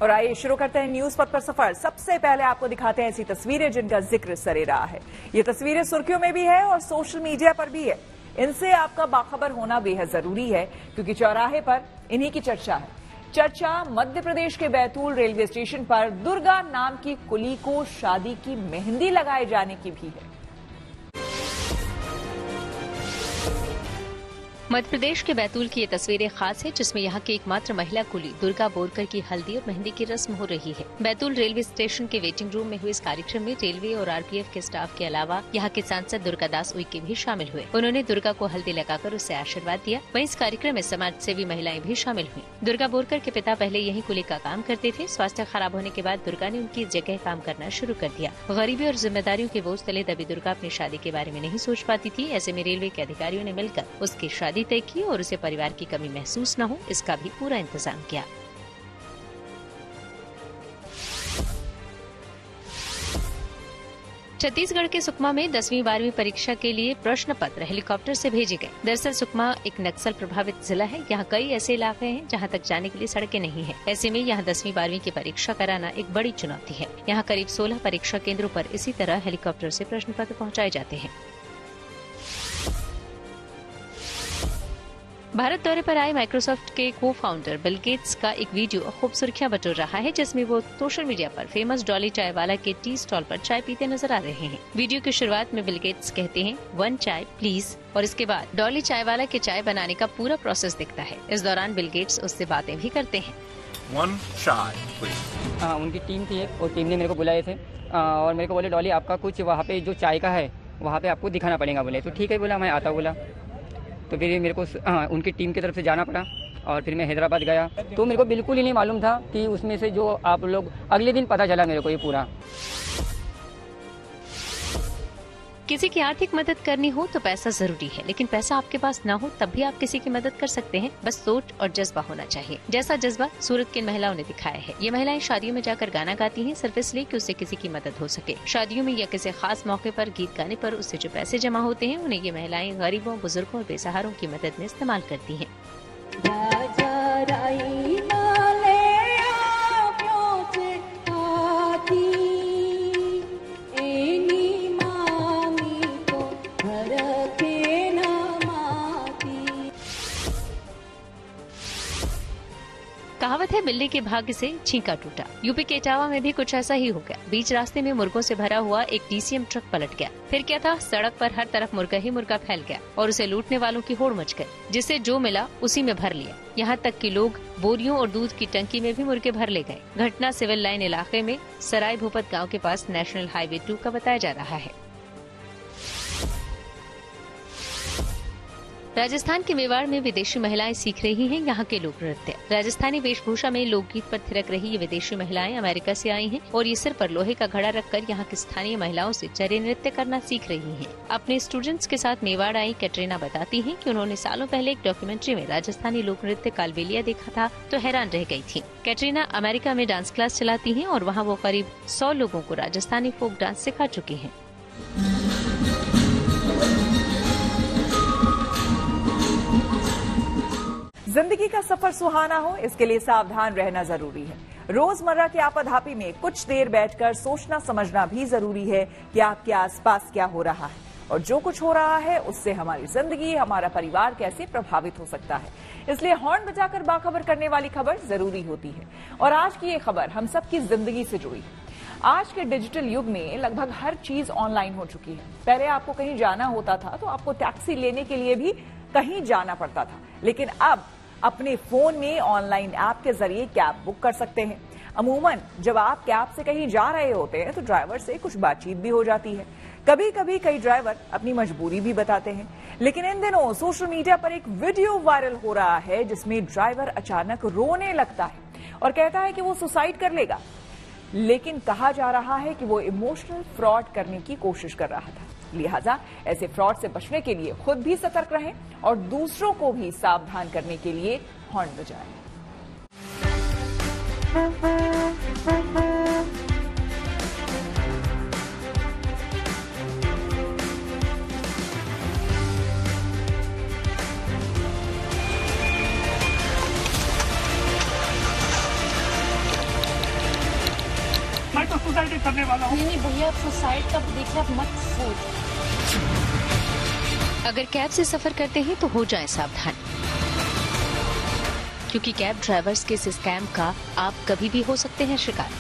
और आइए शुरू करते हैं न्यूज पथ पर सफर। सबसे पहले आपको दिखाते हैं ऐसी तस्वीरें जिनका जिक्र सरे रहा है। ये तस्वीरें सुर्खियों में भी है और सोशल मीडिया पर भी है। इनसे आपका बाखबर होना बेहद जरूरी है क्योंकि चौराहे पर इन्हीं की चर्चा है। चर्चा मध्य प्रदेश के बैतूल रेलवे स्टेशन पर दुर्गा नाम की कुली को शादी की मेहंदी लगाए जाने की भी है। मध्य प्रदेश के बैतूल की ये तस्वीरें खास है जिसमें यहाँ की एकमात्र महिला कुली दुर्गा बोरकर की हल्दी और मेहंदी की रस्म हो रही है। बैतूल रेलवे स्टेशन के वेटिंग रूम में हुए इस कार्यक्रम में रेलवे और आरपीएफ के स्टाफ के अलावा यहाँ के सांसद दुर्गा दास उइके भी शामिल हुए। उन्होंने दुर्गा को हल्दी लगाकर उसे आशीर्वाद दिया। वहीं इस कार्यक्रम में समाज सेवी महिलाएं भी शामिल हुई। दुर्गा बोरकर के पिता पहले यही कुली का काम करते थे। स्वास्थ्य खराब होने के बाद दुर्गा ने उनकी जगह काम करना शुरू कर दिया। गरीबी और जिम्मेदारियों के बोझ तले दबी दुर्गा अपनी शादी के बारे में नहीं सोच पाती थी। ऐसे में रेलवे के अधिकारियों ने मिलकर उसकी शादी तय की और उसे परिवार की कमी महसूस न हो इसका भी पूरा इंतजाम किया। छत्तीसगढ़ के सुकमा में 10वीं 12वीं परीक्षा के लिए प्रश्न पत्र हेलीकॉप्टर से भेजे गए। दरअसल सुकमा एक नक्सल प्रभावित जिला है। यहाँ कई ऐसे इलाके हैं जहाँ तक जाने के लिए सड़कें नहीं है। ऐसे में यहाँ 10वीं 12वीं की परीक्षा कराना एक बड़ी चुनौती है। यहाँ करीब 16 परीक्षा केंद्रों पर इसी तरह हेलीकॉप्टर से प्रश्न पत्र पहुँचाए जाते हैं। भारत दौरे पर आए माइक्रोसॉफ्ट के को फाउंडर बिल गेट्स का एक वीडियो खूब सुर्खियां बटोर रहा है जिसमें वो सोशल मीडिया पर फेमस डॉली चाय वाला के टी स्टॉल पर चाय पीते नजर आ रहे हैं। वीडियो की शुरुआत में बिल गेट्स कहते हैं 1 चाय प्लीज और इसके बाद डॉली चाय वाला के चाय बनाने का पूरा प्रोसेस दिखता है। इस दौरान बिल गेट्स उससे बातें भी करते हैं। 1 चाय प्लीज। उनकी टीम थी और टीम ने मेरे को बुलाए थे और मेरे को बोले डॉली आपका कुछ वहाँ पे जो चाय का है वहाँ पे आपको दिखाना पड़ेगा। बोले तो ठीक है बोला मैं आता बोला। तो फिर मेरे को उनकी टीम की तरफ से जाना पड़ा और फिर मैं हैदराबाद गया तो मेरे को बिल्कुल ही नहीं मालूम था कि उसमें से जो आप लोग अगले दिन पता चला मेरे को ये पूरा। किसी की आर्थिक मदद करनी हो तो पैसा जरूरी है, लेकिन पैसा आपके पास ना हो तब भी आप किसी की मदद कर सकते हैं। बस सोच और जज्बा होना चाहिए, जैसा जज्बा सूरत की महिलाओं ने दिखाया है। ये महिलाएं शादियों में जाकर गाना गाती हैं सिर्फ इसलिए कि उससे किसी की मदद हो सके। शादियों में या किसी खास मौके पर गीत गाने पर उससे जो पैसे जमा होते हैं उन्हें ये महिलाएं गरीबों, बुजुर्गों और बेसहारों की मदद में इस्तेमाल करती हैं। कहावत है बिल्ली के भाग्य से छींका टूटा। यूपी के इटावा में भी कुछ ऐसा ही हो गया। बीच रास्ते में मुर्गों से भरा हुआ एक डीसीएम ट्रक पलट गया। फिर क्या था, सड़क पर हर तरफ मुर्गा ही मुर्गा फैल गया और उसे लूटने वालों की होड़ मच गई, जिसे जो मिला उसी में भर लिया। यहाँ तक कि लोग बोरियों और दूध की टंकी में भी मुर्गे भर ले गए। घटना सिविल लाइन इलाके में सराय भूपत गाँव के पास नेशनल हाईवे 2 का बताया जा रहा है। राजस्थान के मेवाड़ में विदेशी महिलाएं सीख रही हैं यहाँ के लोक नृत्य। राजस्थानी वेशभूषा में लोकगीत पर थिरक रही ये विदेशी महिलाएं अमेरिका से आई हैं और ये सिर पर लोहे का घड़ा रखकर यहाँ की स्थानीय महिलाओं से चर्या नृत्य करना सीख रही हैं। अपने स्टूडेंट्स के साथ मेवाड़ आई कैटरीना बताती हैं कि उन्होंने सालों पहले एक डॉक्यूमेंट्री में राजस्थानी लोक नृत्य कालबेलिया देखा था तो हैरान रह गई थी। कैटरीना अमेरिका में डांस क्लास चलाती हैं और वहाँ वो करीब 100 लोगों को राजस्थानी फोक डांस सिखा चुकी हैं। जिंदगी का सफर सुहाना हो इसके लिए सावधान रहना जरूरी है। रोजमर्रा की आपाधापी में कुछ देर बैठकर सोचना समझना भी जरूरी है कि आपके आसपास क्या हो रहा है और जो कुछ हो रहा है उससे हमारी जिंदगी, हमारा परिवार कैसे प्रभावित हो सकता है। इसलिए हॉर्न बजाकर बाखबर करने वाली खबर जरूरी होती है। और आज की ये खबर हम सबकी जिंदगी से जुड़ी है। आज के डिजिटल युग में लगभग हर चीज ऑनलाइन हो चुकी है। पहले आपको कहीं जाना होता था तो आपको टैक्सी लेने के लिए भी कहीं जाना पड़ता था, लेकिन अब अपने फोन में ऑनलाइन ऐप के जरिए कैब बुक कर सकते हैं। अमूमन जब आप कैब से कहीं जा रहे होते हैं तो ड्राइवर से कुछ बातचीत भी हो जाती है। कभी कभी कई ड्राइवर अपनी मजबूरी भी बताते हैं। लेकिन इन दिनों सोशल मीडिया पर एक वीडियो वायरल हो रहा है जिसमें ड्राइवर अचानक रोने लगता है और कहता है कि वो सुसाइड कर लेगा। लेकिन कहा जा रहा है कि वो इमोशनल फ्रॉड करने की कोशिश कर रहा था। लिहाजा ऐसे फ्रॉड से बचने के लिए खुद भी सतर्क रहें और दूसरों को भी सावधान करने के लिए हॉर्न बजाएं। मैं तो सुसाइड करने वाला हूँ। नहीं भैया, आप सुसाइड का देखिए, आप मत सोच। अगर कैब से सफर करते हैं तो हो जाएं सावधान, क्योंकि कैब ड्राइवर्स के इस स्कैम का आप कभी भी हो सकते हैं शिकार।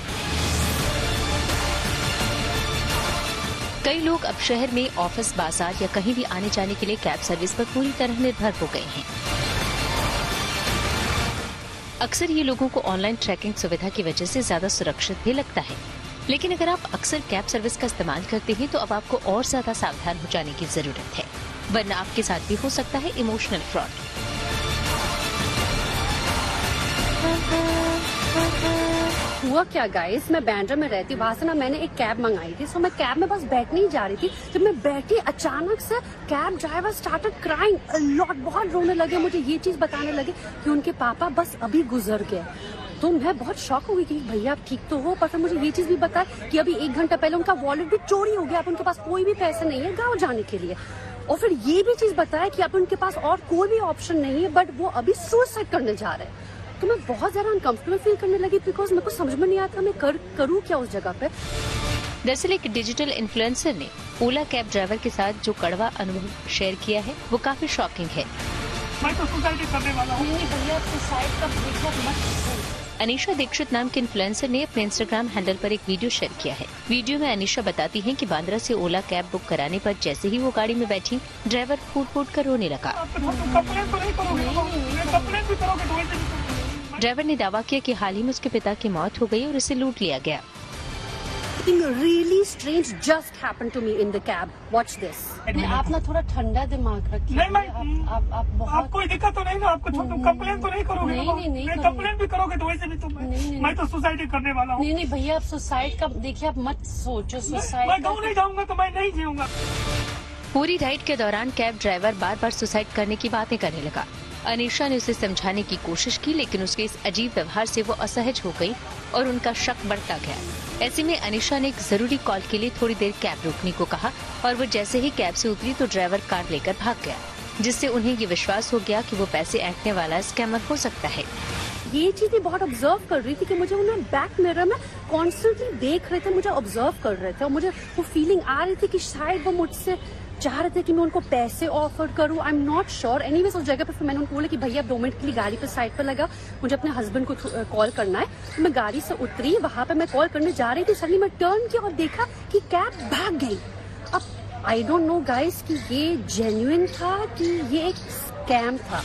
कई लोग अब शहर में ऑफिस, बाजार या कहीं भी आने जाने के लिए कैब सर्विस पर पूरी तरह निर्भर हो गए हैं। अक्सर ये लोगों को ऑनलाइन ट्रैकिंग सुविधा की वजह से ज्यादा सुरक्षित भी लगता है, लेकिन अगर आप अक्सर कैब सर्विस का इस्तेमाल करते हैं तो अब आपको और ज्यादा सावधान हो जाने की जरूरत है, वरना आपके साथ भी हो सकता है इमोशनल फ्रॉड। हुआ क्या गाइस, मैं बैंड्रा में रहती हूँ, वहाँ से ना मैंने एक कैब मंगाई थी। सो मैं कैब में बस बैठने ही जा रही थी। जब मैं बैठी, अचानक से cab driver started crying a lot, बहुत रोने लगे। मुझे ये चीज बताने लगे कि उनके पापा बस अभी गुजर गए। तो मैं बहुत शॉक हो गई कि भैया आप ठीक तो हो, पर फिर मुझे ये चीज भी बताया कि अभी 1 घंटा पहले उनका वॉलेट भी चोरी हो गया। अब उनके पास कोई भी पैसे नहीं है गाँव जाने के लिए। और फिर ये भी चीज बताया कि अब उनके पास और कोई भी ऑप्शन नहीं है, बट वो अभी सुसाइड करने जा रहे हैं। तो मैं बहुत ज्यादा अनकंफर्टेबल फील करने लगी, बिकॉज मेरे को समझ में नहीं आता मैं करूँ क्या उस जगह पे। दरअसल एक डिजिटल इन्फ्लुएंसर ने ओला कैब ड्राइवर के साथ जो कड़वा अनुभव शेयर किया है वो काफी शॉकिंग है। मैं तो सुसाइड करने वाला हूँ। नहीं भैया, सुसाइड का देखिए, मत सोच। अनीशा दीक्षित नाम के इन्फ्लुएंसर ने अपने इंस्टाग्राम हैंडल पर एक वीडियो शेयर किया है। वीडियो में अनीशा बताती हैं कि बांद्रा से ओला कैब बुक कराने पर जैसे ही वो गाड़ी में बैठी, ड्राइवर फूट कर रोने लगा। ड्राइवर ने दावा किया कि हाल ही में उसके पिता की मौत हो गई और इसे लूट लिया गया। Really strange just happened to me in the cab. Watch this. आप ना थोड़ा ठंडा दिमाग रखिए। नहीं, मैं आप बहुत आप कोई दिक्कत तो नहीं ना आपको? तुम कंप्लेन तो नहीं करोगे? नहीं कंप्लेन भी करोगे तो वैसे भी तुम मैं तो सुसाइड करने वाला हूँ। नहीं भैया, आप सुसाइड का देखिए, आप मत सोचो सुसाइड। मैं गाँव नहीं जाऊंगा तो मैं नहीं जीऊंगा। पूरी राइड के दौरान कैब ड्राइवर बार सुसाइड करने की बातें करने लगा। अनीशा ने उसे समझाने की कोशिश की, लेकिन उसके इस अजीब व्यवहार से वो असहज हो गई और उनका शक बढ़ता गया। ऐसे में अनीशा ने एक जरूरी कॉल के लिए थोड़ी देर कैब रोकने को कहा और वो जैसे ही कैब से उतरी तो ड्राइवर कार लेकर भाग गया, जिससे उन्हें ये विश्वास हो गया कि वो पैसे ऐंठने वाला स्कैमर हो सकता है। ये चीज भी बहुत ऑब्जर्व कर रही थी कि मुझे उन्हें बैक मिरर में कॉन्स्टेंटली देख रहे थे, मुझे ऑब्जर्व कर रहे थे और मुझे वो फीलिंग आ रही थी कि शायद वो मुझसे चाह रहे थे कि मैं उनको पैसे ऑफर करूं। I am not sure. Anyways उस जगह पर मैंने उनको बोला कि भैया 2 मिनट के लिए गाड़ी पे साइड पर लगा, मुझे अपने हस्बैंड को कॉल करना है। तो मैं गाड़ी से उतरी, वहां पे मैं कॉल करने जा रही थी, सडनली मैं टर्न किया और देखा कि कैब भाग गई। अब आई डोंट नो गाइस कि ये जेन्युइन था कि ये एक स्कैम था।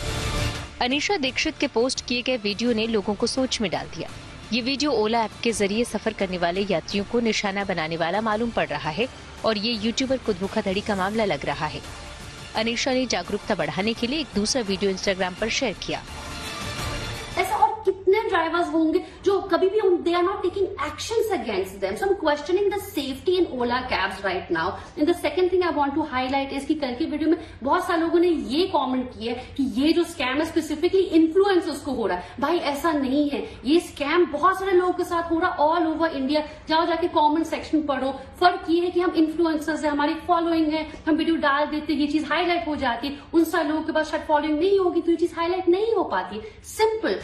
अनीशा दीक्षित के पोस्ट किए गए वीडियो ने लोगों को सोच में डाल दिया। ये वीडियो ओला ऐप के जरिए सफर करने वाले यात्रियों को निशाना बनाने वाला मालूम पड़ रहा है और ये यूट्यूबर को धोखाधड़ी का मामला लग रहा है। अनीशा ने जागरूकता बढ़ाने के लिए एक दूसरा वीडियो इंस्टाग्राम पर शेयर किया। ऐसा और कितने ड्राइवर्स होंगे जो कभी भी they are not taking actions against them. So I am questioning the safety in Ola cabs right now. And the second thing I want to highlight is कि कल की वीडियो में बहुत सारे लोगों ने ये कमेंट किया कि ये जो स्कैम है स्पेसिफिकली इन्फ्लुएंसर्स को हो रहा है। भाई ऐसा नहीं है, ये स्कैम बहुत सारे लोगों के साथ हो रहा है ऑल ओवर इंडिया। जाओ जाके कमेंट सेक्शन पढ़ो। फर्क ये है कि हम इन्फ्लुएंसर्स है, हमारी फॉलोइंग है, हम वीडियो डाल देते, ये चीज हाईलाइट हो जाती है। उन सारे लोगों के पास शायद फॉलोइंग नहीं होगी तो ये चीज हाईलाइट नहीं हो पाती। सिंपल।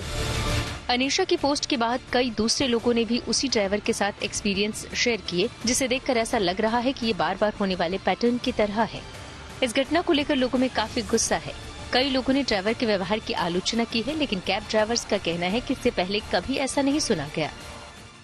अनीशा की पोस्ट के बाद कई दूसरे लोगों ने भी उसी ड्राइवर के साथ एक्सपीरियंस शेयर किए, जिसे देखकर ऐसा लग रहा है कि ये बार होने वाले पैटर्न की तरह है। इस घटना को लेकर लोगों में काफी गुस्सा है। कई लोगों ने ड्राइवर के व्यवहार की आलोचना की है, लेकिन कैब ड्राइवर्स का कहना है कि इससे पहले कभी ऐसा नहीं सुना गया।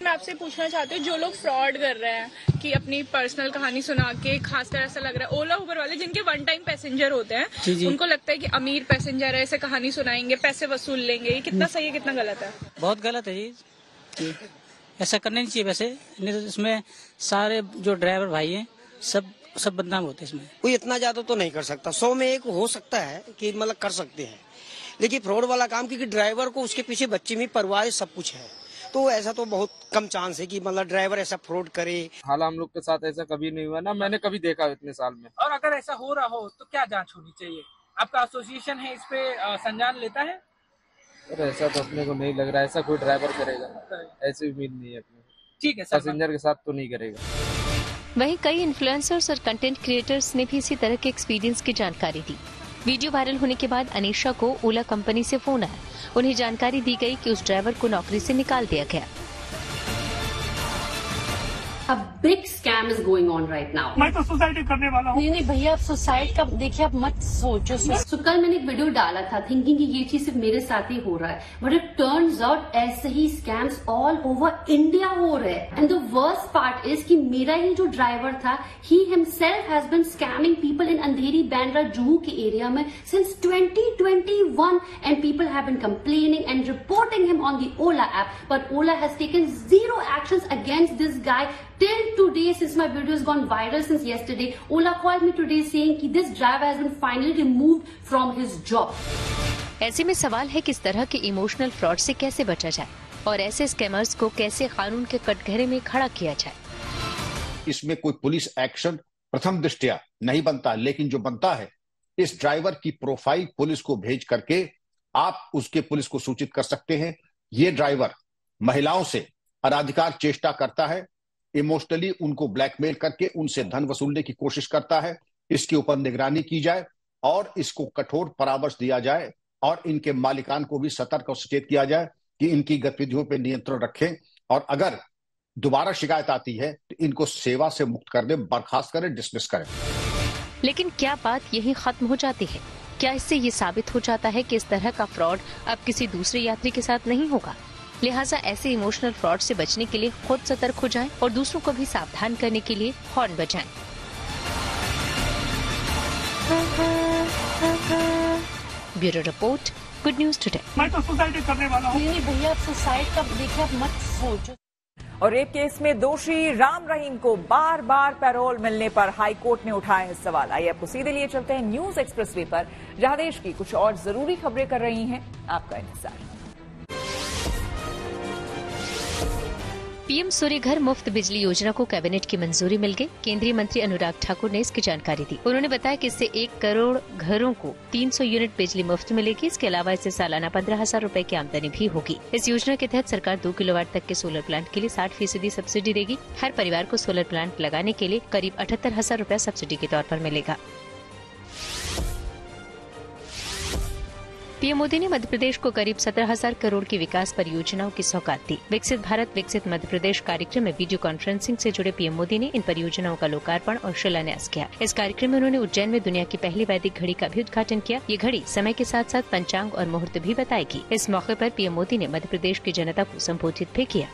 मैं आपसे पूछना चाहती हूँ, जो लोग फ्रॉड कर रहे हैं कि अपनी पर्सनल कहानी सुना के, खासकर ऐसा लग रहा है ओला उबर वाले जिनके 1 टाइम पैसेंजर होते हैं, उनको लगता है कि अमीर पैसेंजर है, ऐसे कहानी सुनाएंगे, पैसे वसूल लेंगे। ये कितना सही है, कितना गलत है? बहुत गलत है जी, ऐसा करना नहीं चाहिए। वैसे इसमें सारे जो ड्राइवर भाई हैं सब बदनाम होते हैं। इसमें कोई इतना ज्यादा तो नहीं कर सकता, 100 में 1 हो सकता है कि मतलब कर सकते हैं, लेकिन फ्रॉड वाला काम, क्योंकि ड्राइवर को उसके पीछे बच्चे में परिवार सब कुछ है, तो ऐसा तो बहुत कम चांस है कि मतलब ड्राइवर ऐसा फ्रॉड करे। हाल हम लोग के साथ ऐसा कभी नहीं हुआ ना, मैंने कभी देखा इतने साल में। और अगर ऐसा हो रहा हो तो क्या जांच होनी चाहिए? आपका एसोसिएशन है, इस पे संज्ञान लेता है? ऐसा तो अपने को नहीं लग रहा है ऐसा कोई ड्राइवर करेगा, ऐसी उम्मीद नहीं है अपने। ठीक है, पैसेंजर के साथ तो नहीं करेगा। वहीं कई इन्फ्लुएंसर्स और कंटेंट क्रिएटर्स ने भी इसी तरह के एक्सपीरियंस की जानकारी दी। वीडियो वायरल होने के बाद अनीशा को ओला कंपनी से फोन आया। उन्हें जानकारी दी गई कि उस ड्राइवर को नौकरी से निकाल दिया गया। A big scam is going on right now. मैं तो सुसाइड करने वाला हूँ। नहीं भैया, आप सुसाइड का देखिए, आप मत सोचो। तो कल मैंने एक वीडियो डाला था थिंकिंग कि ये चीज सिर्फ मेरे साथ ही हो रहा है, बट इट टर्न्स आउट ऐसे ही स्कैम्स ऑल ओवर इंडिया हो रहे हैं। And the worst part is कि मेरा ही जो ड्राइवर था, he himself has been scamming people in Andheri Bandra Juhu के एरिया में since 2021 and people have been complaining and reporting him on the Ola app, but Ola has taken zero actions against this guy till today. Since my video has gone viral since yesterday, Ola called me today saying that this driver has been finally removed from his job. ऐसे में सवाल है कि इस तरह के emotional fraud से कैसे बचा जाए और ऐसे स्कैमर्स को कैसे कानून के कटघरे में खड़ा किया जाए। इसमें कोई पुलिस एक्शन प्रथम दृष्टया नहीं बनता, लेकिन जो बनता है, इस ड्राइवर की प्रोफाइल पुलिस को भेज करके आप उसके पुलिस को सूचित कर सकते हैं। ये ड्राइवर महिलाओं से अनाधिकार चेष्टा करता है, इमोशनली उनको ब्लैकमेल करके उनसे धन वसूलने की कोशिश करता है। इसके ऊपर निगरानी की जाए और इसको कठोर परामर्श दिया जाए और इनके मालिकान को भी सतर्क और सचेत किया जाए कि इनकी गतिविधियों पर नियंत्रण रखें और अगर दोबारा शिकायत आती है तो इनको सेवा से मुक्त कर दें, बर्खास्त करें, डिसमिस करें। लेकिन क्या बात यही खत्म हो जाती है? क्या इससे ये साबित हो जाता है कि इस तरह का फ्रॉड अब किसी दूसरे यात्री के साथ नहीं होगा? लिहाजा ऐसे इमोशनल फ्रॉड से बचने के लिए खुद सतर्क हो जाएं और दूसरों को भी सावधान करने के लिए हॉर्न बजाएं। Bureau report, good news today. मैं तो सुसाइड करने वाला हूँ। नहीं भैया, आप सुसाइड का देखिए, आप मत सोचो। और रेप केस में दोषी राम रहीम को बार बार पैरोल मिलने पर हाईकोर्ट ने उठाया है सवाल। आइए आपको सीधे लिए चलते हैं न्यूज एक्सप्रेसवे पर, जहां देश की कुछ और जरूरी खबरें कर रही हैं आपका इंतजार। पीएम सूर्य घर मुफ्त बिजली योजना को कैबिनेट की मंजूरी मिल गई। केंद्रीय मंत्री अनुराग ठाकुर ने इसकी जानकारी दी। उन्होंने बताया कि इससे 1 करोड़ घरों को 300 यूनिट बिजली मुफ्त मिलेगी। इसके अलावा इससे सालाना 15,000 रूपए की आमदनी भी होगी। इस योजना के तहत सरकार 2 किलोवाट तक के सोलर प्लांट के लिए 60% सब्सिडी देगी। हर परिवार को सोलर प्लांट लगाने के लिए करीब 78,000 रूपए सब्सिडी के तौर पर मिलेगा। पीएम मोदी ने मध्य प्रदेश को करीब 17,000 करोड़ की विकास परियोजनाओं की सौगात दी। विकसित भारत विकसित मध्य प्रदेश कार्यक्रम में वीडियो कॉन्फ्रेंसिंग से जुड़े पीएम मोदी ने इन परियोजनाओं का लोकार्पण और शिलान्यास किया। इस कार्यक्रम में उन्होंने उज्जैन में दुनिया की पहली वैदिक घड़ी का भी उद्घाटन किया। ये घड़ी समय के साथ साथ पंचांग और मुहूर्त भी बताएगी। इस मौके पर पीएम मोदी ने मध्य प्रदेश की जनता को संबोधित भी किया।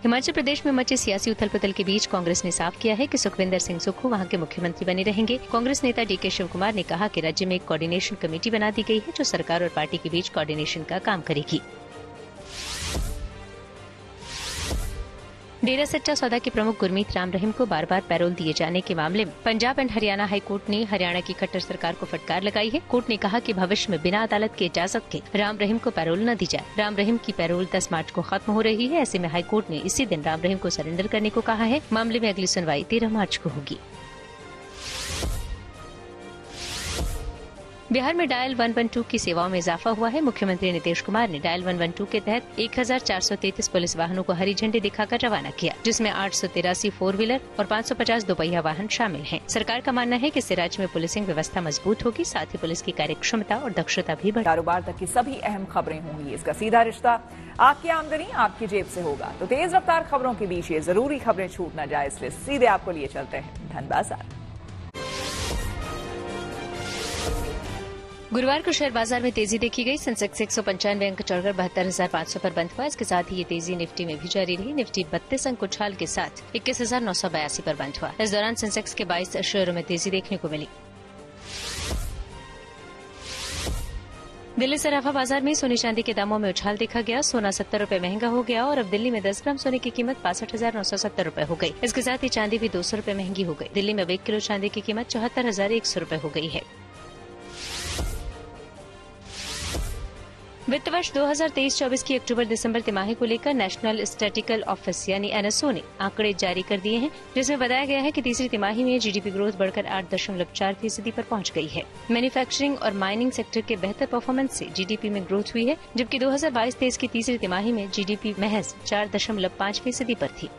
हिमाचल प्रदेश में मचे सियासी उथल पुथल के बीच कांग्रेस ने साफ किया है कि सुखविंदर सिंह सुक्खू वहां के मुख्यमंत्री बने रहेंगे। कांग्रेस नेता डीके शिव कुमार ने कहा कि राज्य में एक कोऑर्डिनेशन कमेटी बना दी गई है जो सरकार और पार्टी के बीच कोऑर्डिनेशन का काम करेगी। डेरा सच्चा सौदा के प्रमुख गुरमीत राम रहीम को बार बार पैरोल दिए जाने के मामले में पंजाब एंड हरियाणा हाईकोर्ट ने हरियाणा की खट्टर सरकार को फटकार लगाई है। कोर्ट ने कहा कि भविष्य में बिना अदालत की इजाजत के राम रहीम को पैरोल न दी जाए। राम रहीम की पैरोल 10 मार्च को खत्म हो रही है। ऐसे में हाईकोर्ट ने इसी दिन राम रहीम को सरेंडर करने को कहा है। मामले में अगली सुनवाई 13 मार्च को होगी। बिहार में डायल 112 की सेवाओं में इजाफा हुआ है। मुख्यमंत्री नीतीश कुमार ने डायल 112 के तहत 1433 पुलिस वाहनों को हरी झंडी दिखाकर रवाना किया, जिसमें 883 4 व्हीलर और 550 दोपहिया वाहन शामिल हैं। सरकार का मानना है कि इससे राज्य में पुलिसिंग व्यवस्था मजबूत होगी, साथ ही पुलिस की कार्यक्षमता और दक्षता भी बढ़ेगी। कारोबार तक की सभी अहम खबरें होंगी। इसका सीधा रिश्ता आपकी आमदनी आपकी जेब से होगा। तो तेज रफ्तार खबरों के बीच ये जरूरी खबरें छूट न जाए, इसलिए सीधे आपको लिए चलते हैं धन बाजार। गुरुवार को शेयर बाजार में तेजी देखी गई। सेंसेक्स 195 अंक चढ़कर 72,500 पर बंद हुआ। इसके साथ ही ये तेजी निफ्टी में भी जारी रही। निफ्टी 32 अंक उछाल के साथ 21,982 पर बंद हुआ। इस दौरान सेंसेक्स के 22 शेयरों में तेजी देखने को मिली। दिल्ली सराफा बाजार में सोने चांदी के दामों में उछाल देखा गया। सोना 70 रूपये महंगा हो गया और अब दिल्ली में 10 ग्राम सोने की कीमत 65,970 रूपये हो गई। इसके साथ ही चांदी भी 200 रूपये महंगी हो गई। दिल्ली में अब 1 किलो चांदी की कीमत 74,100 रूपये हो गई है। वित्त वर्ष 2023-24 की अक्टूबर-दिसंबर तिमाही को लेकर नेशनल स्टैटिस्टिकल ऑफिस यानी एनएसओ ने आंकड़े जारी कर दिए हैं, जिसमें बताया गया है कि तीसरी तिमाही में जीडीपी ग्रोथ बढ़कर 8.4% पर पहुंच गई है। मैन्युफैक्चरिंग और माइनिंग सेक्टर के बेहतर परफॉर्मेंस से जीडीपी में ग्रोथ हुई है, जबकि 2022-23 की तीसरी तिमाही में जीडीपी महज 4.5% पर थी।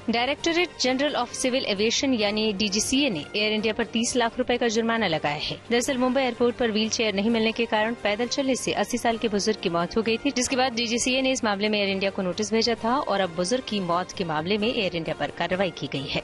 Directorate General of Civil Aviation यानी डीजीसीए ने एयर इंडिया पर 30 लाख रुपए का जुर्माना लगाया है। दरअसल मुंबई एयरपोर्ट पर व्हील चेयर नहीं मिलने के कारण पैदल चलने से 80 साल के बुजुर्ग की मौत हो गई थी, जिसके बाद डीजीसीए ने इस मामले में एयर इंडिया को नोटिस भेजा था और अब बुजुर्ग की मौत के मामले में एयर इंडिया पर कार्रवाई की गई है।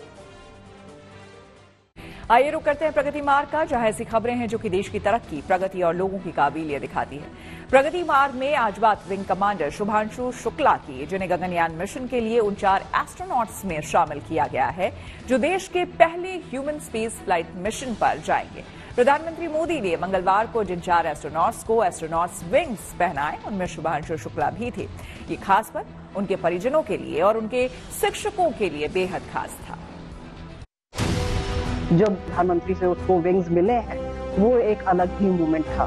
आइए रुक करते हैं प्रगति मार्ग का, जहां ऐसी खबरें हैं जो कि देश की तरक्की, प्रगति और लोगों की काबिलियत दिखाती है। प्रगति मार्ग में आज बात विंग कमांडर शुभांशु शुक्ला की, जिन्हें गगनयान मिशन के लिए 49 एस्ट्रोनॉट्स में शामिल किया गया है, जो देश के पहले ह्यूमन स्पेस फ्लाइट मिशन पर जाएंगे। प्रधानमंत्री मोदी ने मंगलवार को जिन 4 एस्ट्रोनॉट्स को एस्ट्रोनॉट्स विंग्स पहनाए, उनमें शुभांशु शुक्ला भी थे। ये खास पल उनके परिजनों के लिए और उनके शिक्षकों के लिए बेहद खास था। जब प्रधानमंत्री से उसको विंग्स मिले हैं, वो एक अलग ही मूवमेंट था।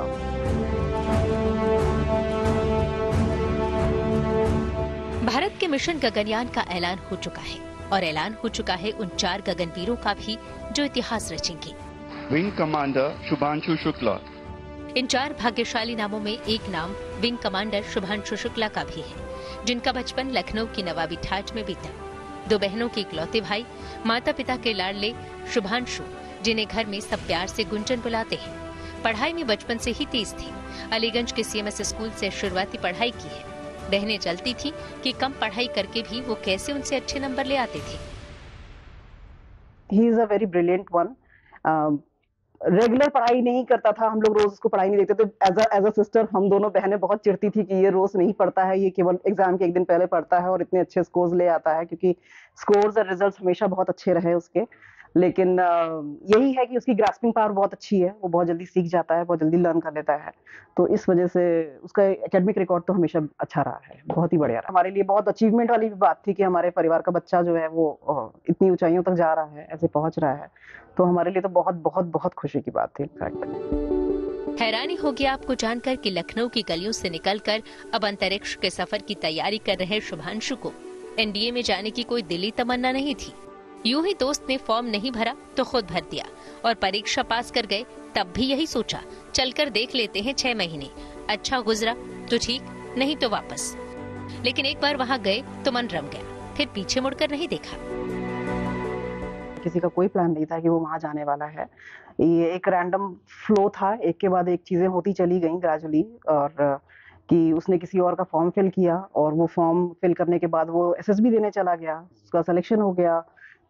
भारत के मिशन गगनयान का ऐलान हो चुका है और ऐलान हो चुका है उन 4 गगनवीरों का भी जो इतिहास रचेंगे। Wing commander Shubhanshu Shukla. इन 4 भाग्यशाली नामों में एक नाम विंग कमांडर शुभांशु शुक्ला का भी है, जिनका बचपन लखनऊ की नवाबी ठाठ में बीता। 2 बहनों के इकलौते भाई, माता पिता के लाडले शुभांशु, जिन्हें घर में सब प्यार से गुंजन बुलाते हैं। पढ़ाई में बचपन से ही तेज थे। अलीगंज के सीएमएस स्कूल से शुरुआती पढ़ाई की है। बहनें जलती थी कि कम पढ़ाई करके भी वो कैसे उनसे अच्छे नंबर ले आते थे। He is a very brilliant one. Regular पढ़ाई नहीं करता था, हम लोग रोज उसको पढ़ाई नहीं देखते थे। एज अ सिस्टर हम दोनों बहनें बहुत चिढ़ती थी कि ये रोज नहीं पढ़ता है, ये केवल एग्जाम के एक दिन पहले पढ़ता है और इतने अच्छे स्कोर्स ले आता है, क्योंकि स्कोर्स और रिजल्ट्स हमेशा बहुत अच्छे रहे उसके। लेकिन यही है कि उसकी ग्रास्पिंग पावर बहुत अच्छी है, वो बहुत जल्दी सीख जाता है, बहुत जल्दी लर्न कर लेता है। तो इस वजह से उसका एकेडमिक रिकॉर्ड तो हमेशा अच्छा रहा है, बहुत ही बढ़िया रहा। हमारे लिए बहुत अचीवमेंट वाली बात थी कि हमारे परिवार का बच्चा जो है वो इतनी ऊंचाइयों तक जा रहा है, ऐसे पहुंच रहा है। तो हमारे लिए तो बहुत बहुत बहुत खुशी की बात थी। इनफैक्ट हैरानी होगी आपको जानकर कि लखनऊ की गलियों से निकलकर अब अंतरिक्ष के सफर की तैयारी कर रहे शुभांशु को एनडीए में जाने की कोई दिली तमन्ना नहीं थी। यूं ही दोस्त ने फॉर्म नहीं भरा तो खुद भर दिया और परीक्षा पास कर गए, तब भी यही सोचा चलकर देख लेते हैं 6 महीने, अच्छा गुजरा तो ठीक, नहीं तो वापस। लेकिन एक बार वहां गए तो मन रम गया, फिर पीछे मुड़कर नहीं देखा। किसी का कोई प्लान नहीं था कि वो वहां जाने वाला है। ये एक रैंडम फ्लो था, एक के बाद एक चीजें होती चली गई ग्रेजुअली, और कि उसने किसी और का फॉर्म फिल किया और वो फॉर्म फिल करने के बाद वो एसएसबी देने चला गया, उसका सिलेक्शन हो गया।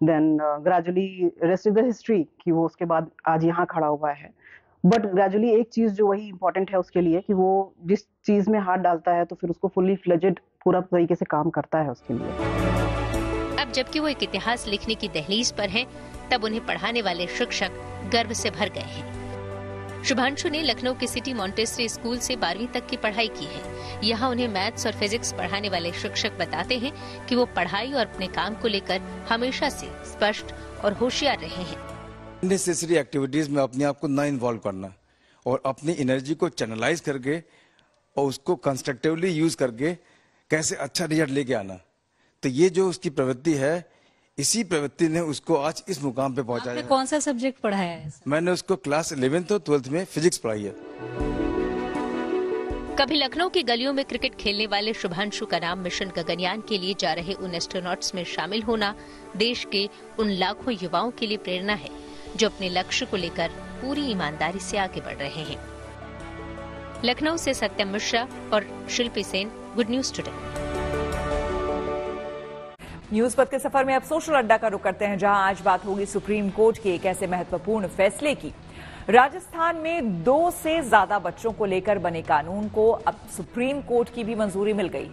Then gradually rest is the history कि वो उसके बाद आज यहाँ खड़ा हुआ है। बट ग्रेजुअली एक चीज जो वही इंपॉर्टेंट है उसके लिए कि वो जिस चीज में हाथ डालता है तो फिर उसको फुल्ली फ्लेजेड पूरा तरीके से काम करता है उसके लिए। अब जबकि वो एक इतिहास लिखने की दहलीज पर हैं, तब उन्हें पढ़ाने वाले शिक्षक गर्व से भर गए हैं। शुभांशु ने लखनऊ के सिटी मॉन्टेसरी स्कूल से 12वीं तक की पढ़ाई की है। यहाँ उन्हें मैथ्स और फिजिक्स पढ़ाने वाले शिक्षक बताते हैं कि वो पढ़ाई और अपने काम को लेकर हमेशा से स्पष्ट और होशियार रहे हैं। नेसेसरी एक्टिविटीज में अपने आप को ना इन्वॉल्व करना और अपनी एनर्जी को चैनलाइज करके और उसको कंस्ट्रक्टिवली यूज करके कैसे अच्छा रिजल्ट लेके आना। तो ये जो उसकी प्रवृत्ति है, इसी प्रवृत्ति ने उसको आज इस मुकाम पे पहुंचाया। आपने कौन सा सब्जेक्ट पढ़ाया है? मैंने उसको क्लास 11th और 12th में फिजिक्स पढ़ाई है। कभी लखनऊ की गलियों में क्रिकेट खेलने वाले शुभांशु का नाम मिशन गगनयान के लिए जा रहे उन एस्ट्रोनॉट्स में शामिल होना देश के उन लाखों युवाओं के लिए प्रेरणा है जो अपने लक्ष्य को लेकर पूरी ईमानदारी से आगे बढ़ रहे हैं। लखनऊ से सत्यम मिश्रा और Shilpi Sen, good news today. News पथ के सफर में अब सोशल अड्डा का रुख करते हैं, जहां आज बात होगी सुप्रीम कोर्ट के एक ऐसे महत्वपूर्ण फैसले की। राजस्थान में 2 से ज्यादा बच्चों को लेकर बने कानून को अब सुप्रीम कोर्ट की भी मंजूरी मिल गई।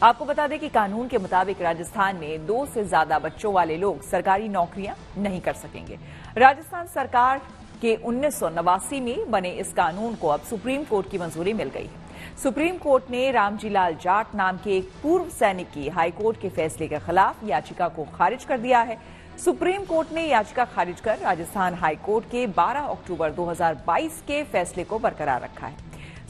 आपको बता दें कि कानून के मुताबिक राजस्थान में 2 से ज्यादा बच्चों वाले लोग सरकारी नौकरियां नहीं कर सकेंगे। राजस्थान सरकार के 1989 में बने इस कानून को अब सुप्रीम कोर्ट की मंजूरी मिल गई है। सुप्रीम कोर्ट ने रामजी लाल जाट नाम के एक पूर्व सैनिक की हाईकोर्ट के फैसले के खिलाफ याचिका को खारिज कर दिया है। सुप्रीम कोर्ट ने याचिका खारिज कर राजस्थान हाईकोर्ट के 12 अक्टूबर 2022 के फैसले को बरकरार रखा है।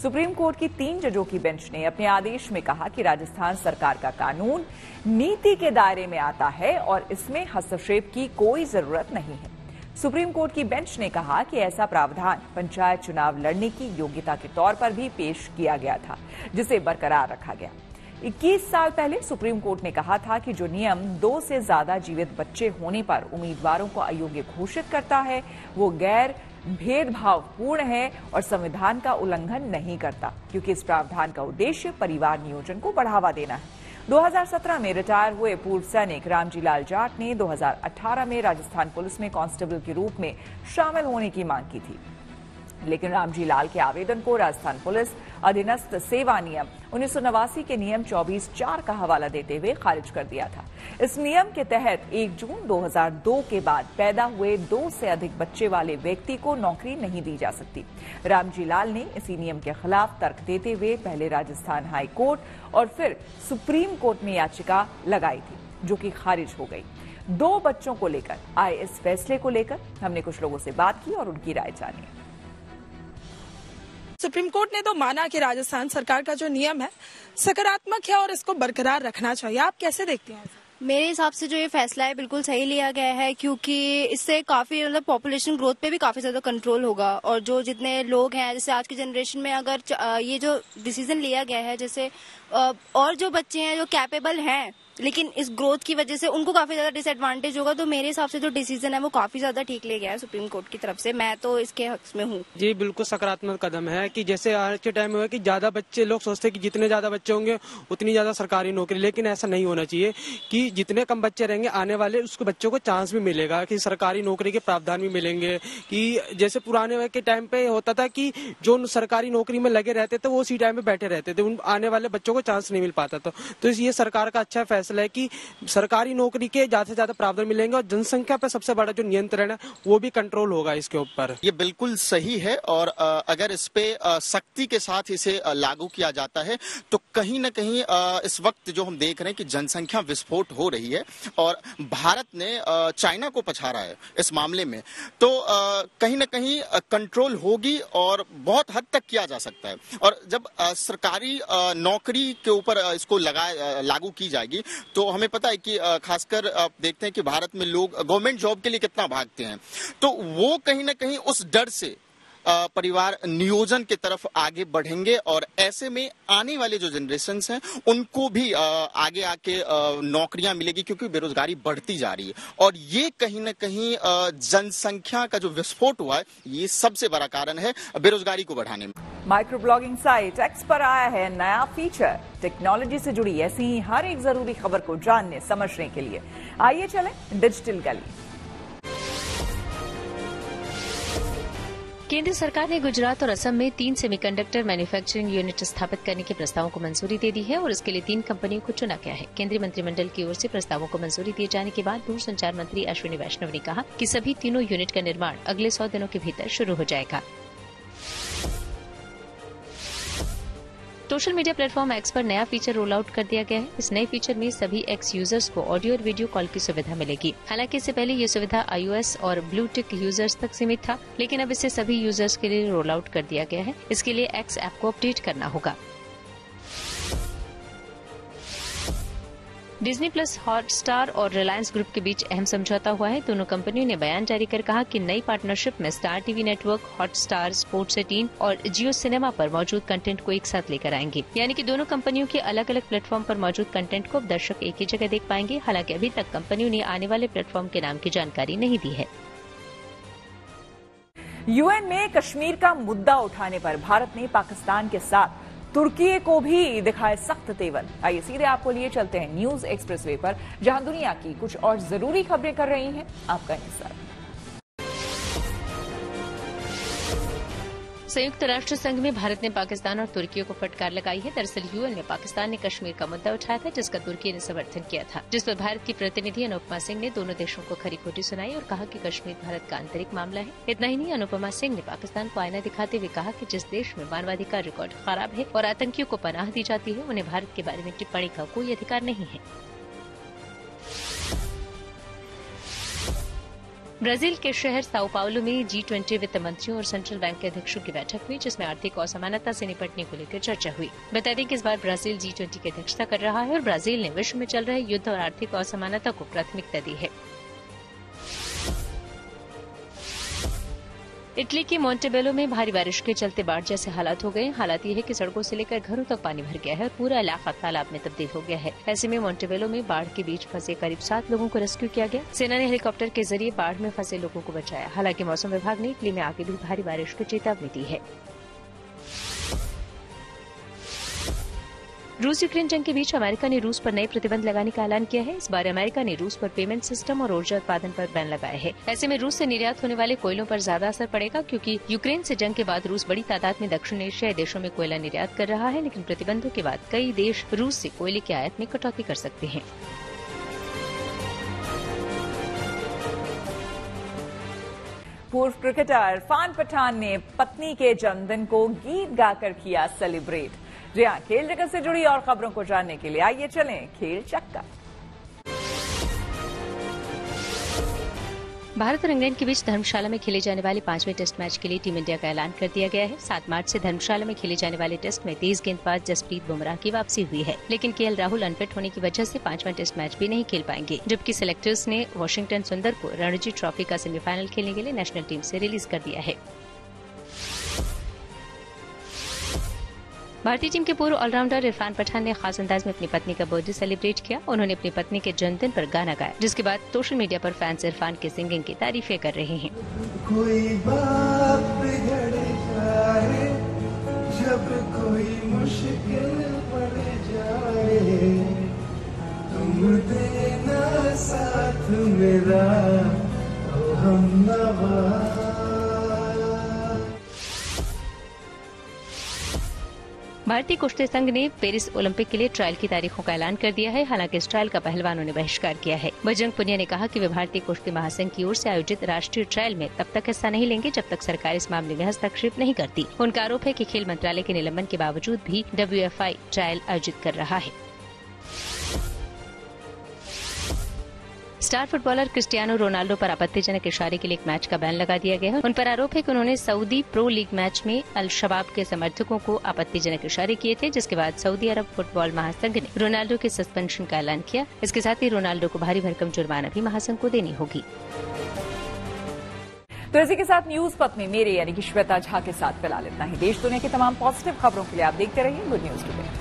सुप्रीम कोर्ट की 3 जजों की बेंच ने अपने आदेश में कहा कि राजस्थान सरकार का कानून नीति के दायरे में आता है और इसमें हस्तक्षेप की कोई जरूरत नहीं है। सुप्रीम कोर्ट की बेंच ने कहा कि ऐसा प्रावधान पंचायत चुनाव लड़ने की योग्यता के तौर पर भी पेश किया गया था, जिसे बरकरार रखा गया। 21 साल पहले सुप्रीम कोर्ट ने कहा था कि जो नियम 2 से ज्यादा जीवित बच्चे होने पर उम्मीदवारों को अयोग्य घोषित करता है वो गैर भेदभावपूर्ण है और संविधान का उल्लंघन नहीं करता, क्योंकि इस प्रावधान का उद्देश्य परिवार नियोजन को बढ़ावा देना है। 2017 में रिटायर हुए पूर्व सैनिक रामजी लाल जाट ने 2018 में राजस्थान पुलिस में कांस्टेबल के रूप में शामिल होने की मांग की थी, लेकिन रामजी लाल के आवेदन को राजस्थान पुलिस अधीनस्थ सेवा नियम 1989 के नियम 24(4) का हवाला देते हुए खारिज कर दिया था। इस नियम के तहत 1 जून 2002 के बाद पैदा हुए 2 से अधिक बच्चे वाले व्यक्ति को नौकरी नहीं दी जा सकती। रामजी लाल ने इसी नियम के खिलाफ तर्क देते हुए पहले राजस्थान हाई कोर्ट और फिर सुप्रीम कोर्ट में याचिका लगाई थी, जो कि खारिज हो गई। 2 बच्चों को लेकर आए इस फैसले को लेकर हमने कुछ लोगों से बात की और उनकी राय जानी। सुप्रीम कोर्ट ने तो माना कि राजस्थान सरकार का जो नियम है सकारात्मक है और इसको बरकरार रखना चाहिए। आप कैसे देखते हैं? मेरे हिसाब से जो ये फैसला है बिल्कुल सही लिया गया है, क्योंकि इससे काफी मतलब पॉपुलेशन ग्रोथ पे भी काफी ज्यादा कंट्रोल होगा। और जो जितने लोग हैं, जैसे आज की जनरेशन में अगर ये जो डिसीजन लिया गया है, जैसे और जो बच्चे हैं जो कैपेबल हैं लेकिन इस ग्रोथ की वजह से उनको काफी ज्यादा डिसएडवांटेज होगा, तो मेरे हिसाब से जो डिसीजन है वो काफी ज्यादा ठीक ले गया है सुप्रीम कोर्ट की तरफ से। मैं तो इसके हक में हूँ। जी बिल्कुल सकारात्मक कदम है कि जैसे आज के टाइम में है कि ज्यादा बच्चे, लोग सोचते हैं कि जितने ज्यादा बच्चे होंगे उतनी ज्यादा सरकारी नौकरी, लेकिन ऐसा नहीं होना चाहिए कि जितने कम बच्चे रहेंगे आने वाले उसको बच्चों को चांस भी मिलेगा कि सरकारी नौकरी के प्रावधान भी मिलेंगे। कि जैसे पुराने के टाइम पे होता था कि जो सरकारी नौकरी में लगे रहते थे वो उसी टाइम पे बैठे रहते थे, उन आने वाले बच्चों को चांस नहीं मिल पाता था। तो ये सरकार का अच्छा फैसला है कि सरकारी नौकरी के ज्यादा से ज्यादा प्रावधान मिलेंगे और जनसंख्या पर सबसे बड़ा जो नियंत्रण है वो भी कंट्रोल होगा इसके ऊपर। ये बिल्कुल सही है और अगर इस पे सख्ती के साथ इसे लागू किया जाता है तो कहीं न कहीं इस वक्त जो हम देख रहे हैं कि जनसंख्या विस्फोट हो रही है और भारत ने चाइना को पछाड़ा है इस मामले में, तो कहीं न कहीं कंट्रोल होगी और बहुत हद तक किया जा सकता है। और जब सरकारी नौकरी के ऊपर इसको लागू की जाएगी तो हमें पता है कि खासकर आप देखते हैं कि भारत में लोग गवर्नमेंट जॉब के लिए कितना भागते हैं, तो वो कहीं ना कहीं उस डर से परिवार नियोजन की तरफ आगे बढ़ेंगे और ऐसे में आने वाले जो जनरेशन्स हैं उनको भी आगे आके नौकरियां मिलेगी, क्योंकि बेरोजगारी बढ़ती जा रही है और ये कहीं ना कहीं जनसंख्या का जो विस्फोट हुआ है ये सबसे बड़ा कारण है बेरोजगारी को बढ़ाने में। माइक्रो ब्लॉगिंग साइट एक्स पर आया है नया फीचर। टेक्नोलॉजी से जुड़ी ऐसी ही हर एक जरूरी खबर को जानने समझने के लिए आइए चलें डिजिटल गली। केंद्र सरकार ने गुजरात और असम में 3 सेमीकंडक्टर मैन्युफैक्चरिंग यूनिट स्थापित करने के प्रस्तावों को मंजूरी दे दी है और इसके लिए 3 कंपनियों को चुना गया है। केंद्रीय मंत्रिमंडल की ओर से प्रस्तावों को मंजूरी दिए जाने के बाद दूरसंचार मंत्री अश्विनी वैष्णव ने कहा कि सभी तीनों यूनिट का निर्माण अगले 100 दिनों के भीतर शुरू हो जाएगा। सोशल मीडिया प्लेटफॉर्म एक्स पर नया फीचर रोल आउट कर दिया गया है। इस नए फीचर में सभी एक्स यूजर्स को ऑडियो और वीडियो कॉल की सुविधा मिलेगी। हालांकि इससे पहले ये सुविधा iOS और ब्लू टिक यूजर्स तक सीमित था, लेकिन अब इसे सभी यूजर्स के लिए रोल आउट कर दिया गया है। इसके लिए एक्स ऐप को अपडेट करना होगा। डिज्नी प्लस, हॉटस्टार और रिलायंस ग्रुप के बीच अहम समझौता हुआ है। दोनों कंपनियों ने बयान जारी कर कहा कि नई पार्टनरशिप में star TV network, Hotstar, sports 18 और जियो सिनेमा पर मौजूद कंटेंट को एक साथ लेकर आएंगे। यानी कि दोनों कंपनियों के अलग अलग प्लेटफॉर्म पर मौजूद कंटेंट को अब दर्शक एक ही जगह देख पाएंगे। हालांकि अभी तक कंपनियों ने आने वाले प्लेटफॉर्म के नाम की जानकारी नहीं दी है। यूएन में कश्मीर का मुद्दा उठाने पर भारत ने पाकिस्तान के साथ तुर्की को भी दिखाए सख्त तेवर। आइए सीधे आपको लिए चलते हैं न्यूज एक्सप्रेसवे पर, जहां दुनिया की कुछ और जरूरी खबरें कर रही हैं आपका इंतजार। संयुक्त राष्ट्र संघ में भारत ने पाकिस्तान और तुर्की को फटकार लगाई है। दरअसल यूएन में पाकिस्तान ने कश्मीर का मुद्दा उठाया था, जिसका तुर्की ने समर्थन किया था, जिस पर भारत की प्रतिनिधि अनुपमा सिंह ने दोनों देशों को खरी खोटी सुनाई और कहा कि कश्मीर भारत का आंतरिक मामला है। इतना ही नहीं, अनुपमा सिंह ने पाकिस्तान को आईना दिखाते हुए कहा कि जिस देश में मानवाधिकार रिकॉर्ड खराब है और आतंकियों को पनाह दी जाती है, उन्हें भारत के बारे में टिप्पणी का कोई अधिकार नहीं है। ब्राजील के शहर साओ पाउलो में G20 वित्त मंत्रियों और सेंट्रल बैंक के अध्यक्षों की बैठक हुई, जिसमें आर्थिक असमानता से निपटने को लेकर चर्चा हुई। बता दें कि इस बार ब्राजील G20 की अध्यक्षता कर रहा है और ब्राजील ने विश्व में चल रहे युद्ध और आर्थिक असमानता को प्राथमिकता दी है। इटली के मोंटेबेलो में भारी बारिश के चलते बाढ़ जैसे हालात हो गए। हालात ये है कि सड़कों से लेकर घरों तक पानी भर गया है और पूरा इलाका तालाब में तब्दील हो गया है। ऐसे में मोंटेबेलो में बाढ़ के बीच फंसे करीब 7 लोगों को रेस्क्यू किया गया। सेना ने हेलीकॉप्टर के जरिए बाढ़ में फंसे लोगों को बचाया। हालांकि मौसम विभाग ने इटली में आगे भी भारी बारिश की चेतावनी दी है। रूस यूक्रेन जंग के बीच अमेरिका ने रूस पर नए प्रतिबंध लगाने का ऐलान किया है। इस बार अमेरिका ने रूस पर पेमेंट सिस्टम और ऊर्जा उत्पादन पर बैन लगाया है। ऐसे में रूस से निर्यात होने वाले कोयलों पर ज्यादा असर पड़ेगा, क्योंकि यूक्रेन से जंग के बाद रूस बड़ी तादाद में दक्षिण एशियाई देशों में कोयला निर्यात कर रहा है। लेकिन प्रतिबंधों के बाद कई देश रूस से कोयले की आयात में कटौती कर सकते हैं। पूर्व क्रिकेटर इरफान पठान ने पत्नी के जन्मदिन को गीत गाकर किया सेलिब्रेट। जी हाँ, खेल जगत से जुड़ी और खबरों को जानने के लिए आइए चलें खेल चक्कर। भारत और इंग्लैंड के बीच धर्मशाला में खेले जाने वाले 5वें टेस्ट मैच के लिए टीम इंडिया का ऐलान कर दिया गया है। 7 मार्च से धर्मशाला में खेले जाने वाले टेस्ट में तेज गेंदबाज जसप्रीत बुमराह की वापसी हुई है, लेकिन केएल राहुल अनफिट होने की वजह से 5वां टेस्ट मैच भी नहीं खेल पाएंगे। जबकि सिलेक्टर्स ने वॉशिंगटन सुंदर को रणजी ट्रॉफी का सेमीफाइनल खेलने के लिए नेशनल टीम से रिलीज कर दिया है। भारतीय टीम के पूर्व ऑलराउंडर इरफान पठान ने खास अंदाज में अपनी पत्नी का बर्थडे सेलिब्रेट किया। उन्होंने अपनी पत्नी के जन्मदिन पर गाना गाया, जिसके बाद सोशल मीडिया पर फैंस इरफान के सिंगिंग की तारीफें कर रहे हैं। कोई बात बिगड़ जाए, जब कोई मुश्किल पड़ जाए, तुम देना साथ मेरा तो हमनवा। भारतीय कुश्ती संघ ने पेरिस ओलंपिक के लिए ट्रायल की तारीखों का ऐलान कर दिया है। हालांकि इस ट्रायल का पहलवानों ने बहिष्कार किया है। बजरंग पुनिया ने कहा कि वे भारतीय कुश्ती महासंघ की ओर से आयोजित राष्ट्रीय ट्रायल में तब तक हिस्सा नहीं लेंगे जब तक सरकार इस मामले में हस्तक्षेप नहीं करती। उनका आरोप है कि खेल मंत्रालय के निलंबन के बावजूद भी WFI ट्रायल आयोजित कर रहा है। स्टार फुटबॉलर क्रिस्टियानो रोनाल्डो पर आपत्तिजनक इशारे के लिए एक मैच का बैन लगा दिया गया है। उन पर आरोप है कि उन्होंने सऊदी प्रो लीग मैच में अल शबाब के समर्थकों को आपत्तिजनक इशारे किए थे, जिसके बाद सऊदी अरब फुटबॉल महासंघ ने रोनाल्डो के सस्पेंशन का ऐलान किया। इसके साथ ही रोनाल्डो को भारी भरकम जुर्माना भी महासंघ को देनी होगी। तो इसी के साथ न्यूज पथ में मेरे यानी कि श्वेता झा के साथ फिलहाल इतना ही। देश दुनिया की तमाम पॉजिटिव खबरों के लिए आप देखते रहिए गुड न्यूज टुडे।